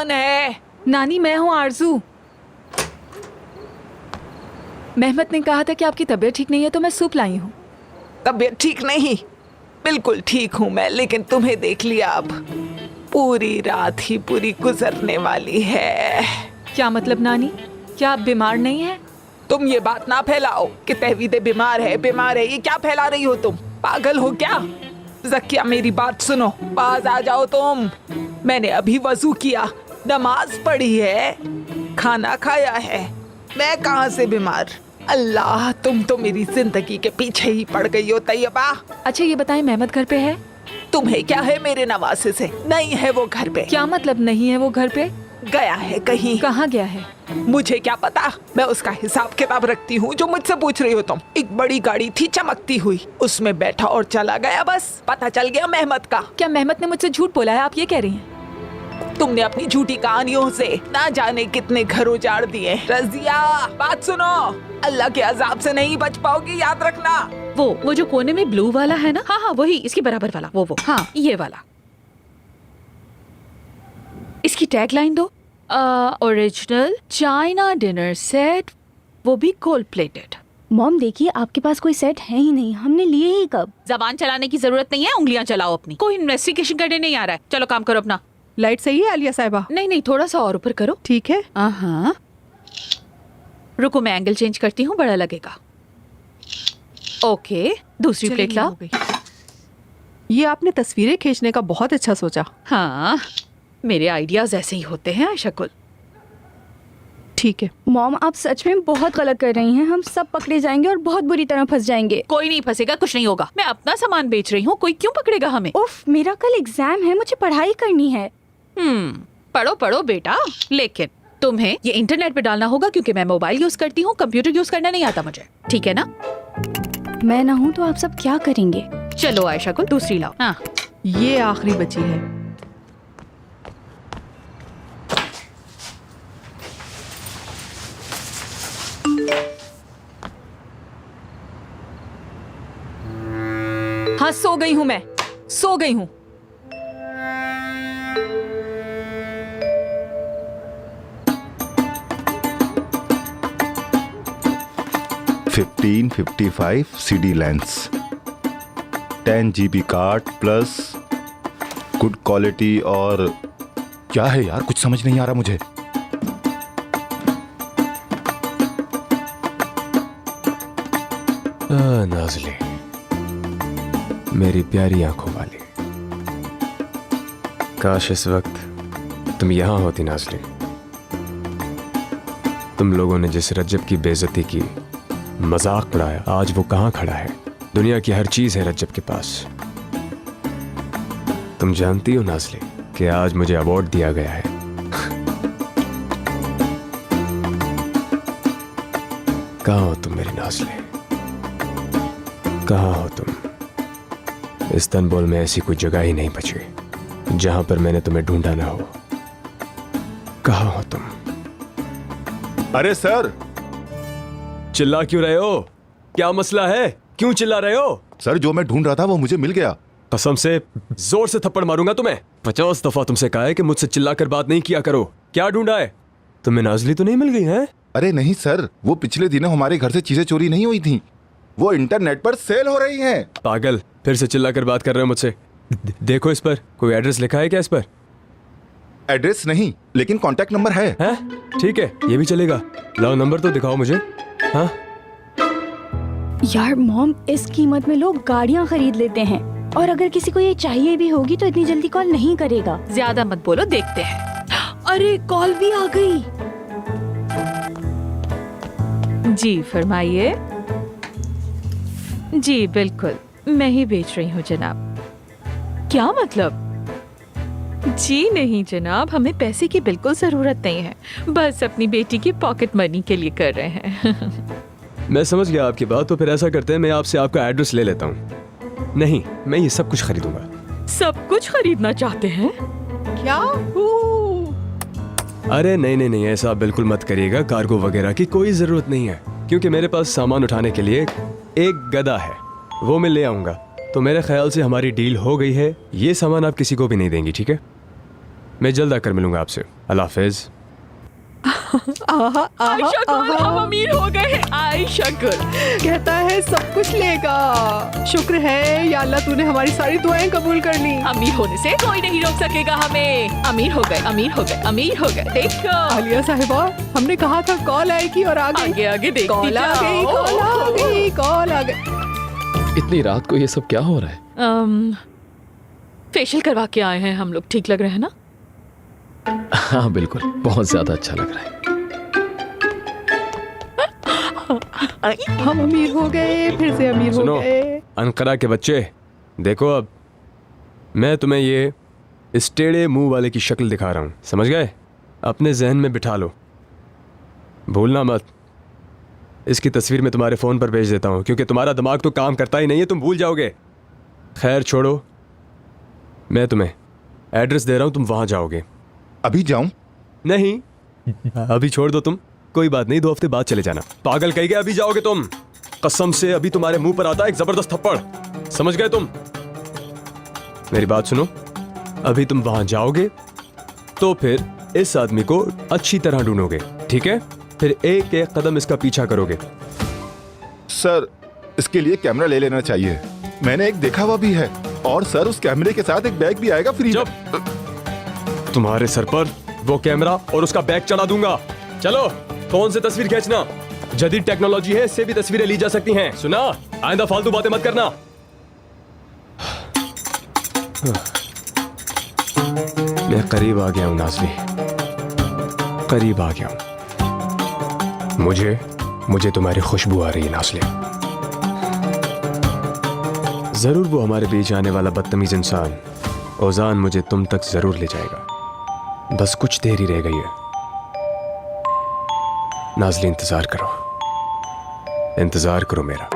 कौन है? नानी मैं हूँ आरजू। मेहमत ने कहा था कि आपकी तबीयत ठीक नहीं है तो मैं सूप लाई हूँ। तबीयत ठीक नहीं? बिल्कुल ठीक हूँ मैं, लेकिन तुम्हें देख लिया अब। पूरी रात ही पूरी गुजरने वाली है। क्या मतलब नानी? क्या आप बीमार नहीं हैं? तुम ये बात ना फैलाओ कि तहवीदे बीमार है बीमार है। ये क्या फैला रही हो तुम? पागल हो क्या? ज़किया मेरी बात सुनो, पास आ जाओ तुम। मैंने अभी वजू किया, नमाज पढ़ी है, खाना खाया है। मैं कहाँ से बीमार? अल्लाह, तुम तो मेरी जिंदगी के पीछे ही पड़ गई हो तैयबा। अच्छा ये बताएं, मेहमत घर पे है? तुम्हें क्या है मेरे नवासे से? नहीं है वो घर पे। क्या मतलब नहीं है वो घर पे? गया है कहीं। कहाँ गया है? मुझे क्या पता, मैं उसका हिसाब किताब रखती हूँ जो मुझसे पूछ रही हो तुम। एक बड़ी गाड़ी थी चमकती हुई, उसमें बैठा और चला गया, बस पता चल गया मेहमत का। क्या मेहमत ने मुझसे झूठ बोला है, आप ये कह रही हैं? तुमने अपनी झूठी कहानियों से ना जाने कितने घर उजाड़ दिए। रजिया बात सुनो, अल्लाह के अजाब से नहीं बच पाओगी, याद रखना। वो जो कोने में ब्लू वाला है ना, हाँ वही, इसके बराबर वाला, वो हाँ ये वाला। इसकी टैग लाइन दो, ओरिजिनल चाइना डिनर सेट, वो भी गोल्ड प्लेटेड। मॉम देखिए, आपके पास कोई सेट है ही नहीं, हमने लिए ही कब। जबान चलाने की जरूरत नहीं है, उंगलियां चलाओ अपनी। कोई इन्वेस्टिगेशन करने नहीं आ रहा है, चलो काम करो अपना। लाइट सही है आलिया साहिबा? नहीं थोड़ा सा और ऊपर करो। ठीक है। हाँ रुको, मैं एंगल चेंज करती हूँ, बड़ा लगेगा। ओके, दूसरी प्लेट लाओ। ये आपने तस्वीरें खींचने का बहुत अच्छा सोचा। हाँ मेरे आइडियाज ऐसे ही होते हैं आयशा कुल। ठीक है। मॉम आप सच में बहुत गलत कर रही हैं, हम सब पकड़े जाएंगे और बहुत बुरी तरह फंस जाएंगे। कोई नहीं फंसेगा, कुछ नहीं होगा, मैं अपना सामान बेच रही हूँ, कोई क्यों पकड़ेगा हमें। उफ, मेरा कल एग्जाम है, मुझे पढ़ाई करनी है। पढ़ो बेटा, लेकिन तुम्हें ये इंटरनेट पे डालना होगा क्योंकि मैं मोबाइल यूज करती हूँ, कंप्यूटर यूज करना नहीं आता मुझे, ठीक है ना? मैं ना हूँ तो आप सब क्या करेंगे? चलो आयशा कुल दूसरी लाओ। हाँ ये आखिरी बची है। हाँ सो गई हूँ, मैं सो गई हूँ। $1555 CD lens, 10 GB card plus good quality. और क्या है यार, कुछ समझ नहीं आ रहा मुझे। नाज़ली, मेरी प्यारी आंखों वाली, काश इस वक्त तुम यहां होती नाज़ली। तुम लोगों ने जिस रज्जब की बेइज्जती की, मजाक उड़ाया, आज वो कहां खड़ा है? दुनिया की हर चीज है रज्जब के पास। तुम जानती हो नाज़ली कि आज मुझे अवार्ड दिया गया है। कहां हो तुम मेरी नाज़ली, कहां हो तुम? इस्तांबुल में ऐसी कोई जगह ही नहीं बची जहां पर मैंने तुम्हें ढूंढा ना हो। कहां हो तुम? अरे सर, चिल्ला क्यों रहे हो? क्या मसला है? क्यों चिल्ला रहे हो? सर जो मैं ढूंढ रहा था वो मुझे मिल गया। कसम से जोर से थप्पड़ मारूंगा तुम्हें। 50 दफा तुमसे कहा है कि मुझसे चिल्लाकर बात नहीं किया करो। क्या ढूंढा है? तुम्हें नाज़ली तो नहीं मिल गई है? अरे नहीं सर, वो पिछले दिनों हमारे घर से चीजें चोरी नहीं हुई थी, वो इंटरनेट पर सेल हो रही हैं। पागल, फिर से चिल्लाकर बात कर रहे हो मुझसे। देखो इस पर कोई एड्रेस लिखा है क्या? इस पर एड्रेस नहीं, लेकिन कांटेक्ट नंबर है। ठीक है, ये भी चलेगा। लाओ नंबर तो दिखाओ मुझे। हाँ यार मॉम, इस कीमत में लोग गाड़ियाँ खरीद लेते हैं, और अगर किसी को ये चाहिए भी होगी तो इतनी जल्दी कॉल नहीं करेगा। ज्यादा मत बोलो, देखते हैं। अरे कॉल भी आ गई। जी फरमाइए। जी बिल्कुल, मैं ही बेच रही हूँ जनाब। क्या मतलब? जी नहीं जनाब, हमें पैसे की बिल्कुल जरूरत नहीं है, बस अपनी बेटी की पॉकेट मनी के लिए कर रहे हैं। मैं समझ गया आपकी बात। तो फिर ऐसा करते हैं, मैं आपसे आपका एड्रेस ले लेता हूँ। नहीं, मैं ये सब कुछ खरीदूंगा। सब कुछ खरीदना चाहते हैं क्या? अरे नहीं, ऐसा आप बिल्कुल मत करिएगा। कार्गो वगैरह की कोई जरूरत नहीं है, क्योंकि मेरे पास सामान उठाने के लिए एक गधा है, वो मैं ले आऊंगा। तो मेरे ख्याल से हमारी डील हो गई है। ये सामान आप किसी को भी नहीं देंगी, ठीक है? मैं जल्द आकर मिलूंगा आपसे। अल्लाह हाफिज। आयशा गुल, हम अमीर हो गए हैं। आयशा गुल कहता है सब कुछ लेगा। शुक्र है या अल्लाह, तूने हमारी सारी दुआएं कबूल कर ली। अमीर होने से कोई नहीं रोक सकेगा हमें। अमीर हो गए, अमीर हो गए, अमीर हो गए। देखो आलिया साहिबा, हमने कहा था कॉल आएगी और आ गई। आगे आगे देखती कॉल आ गई, जाओ। कॉल आ गई, कॉल आ गई। इतनी रात को ये सब क्या हो रहा है? फेशियल करवा के आए हैं हम लोग। ठीक लग रहे हैं ना? हाँ बिल्कुल, बहुत ज्यादा अच्छा लग रहा है। हम अमीर हो गए, फिर से अमीर हो सुनो गए। अनकरा के बच्चे, देखो अब मैं तुम्हें ये इस टेढ़े मुंह वाले की शक्ल दिखा रहा हूं, समझ गए? अपने जहन में बिठा लो, भूलना मत। इसकी तस्वीर मैं तुम्हारे फोन पर भेज देता हूं, क्योंकि तुम्हारा दिमाग तो काम करता ही नहीं है, तुम भूल जाओगे। खैर छोड़ो, मैं तुम्हें एड्रेस दे रहा हूं, तुम वहां जाओगे। अभी जाऊं? नहीं, अभी छोड़ दो तुम, कोई बात नहीं, 2 हफ्ते बाद चले जाना। पागल कह गए, अभी जाओगे तुम। कसम से अभी तुम्हारे मुंह पर आता है एक जबरदस्त थप्पड़, समझ गए तुम? मेरी बात सुनो, अभी तुम वहां जाओगे तो फिर इस आदमी को अच्छी तरह ढूंढोगे, ठीक है? फिर एक एक कदम इसका पीछा करोगे। सर, इसके लिए कैमरा ले लेना चाहिए, मैंने एक देखा हुआ भी है। और सर, उस कैमरे के साथ एक बैग भी आएगा फ्री में। तुम्हारे सर पर वो कैमरा और उसका बैग चढ़ा दूंगा। चलो फोन से तस्वीर खींचना, जदीद टेक्नोलॉजी है, इससे भी तस्वीरें ली जा सकती हैं। सुना? आइंदा फालतू बातें मत करना। मैं करीब आ गया हूं नाज़ली, करीब आ गया हूं। मुझे तुम्हारी खुशबू आ रही है नाज़ली। जरूर वो हमारे बीच आने वाला बदतमीज इंसान ओजान मुझे तुम तक जरूर ले जाएगा, बस कुछ देर ही रह गई है। नाज़ली इंतजार करो, इंतजार करो मेरा।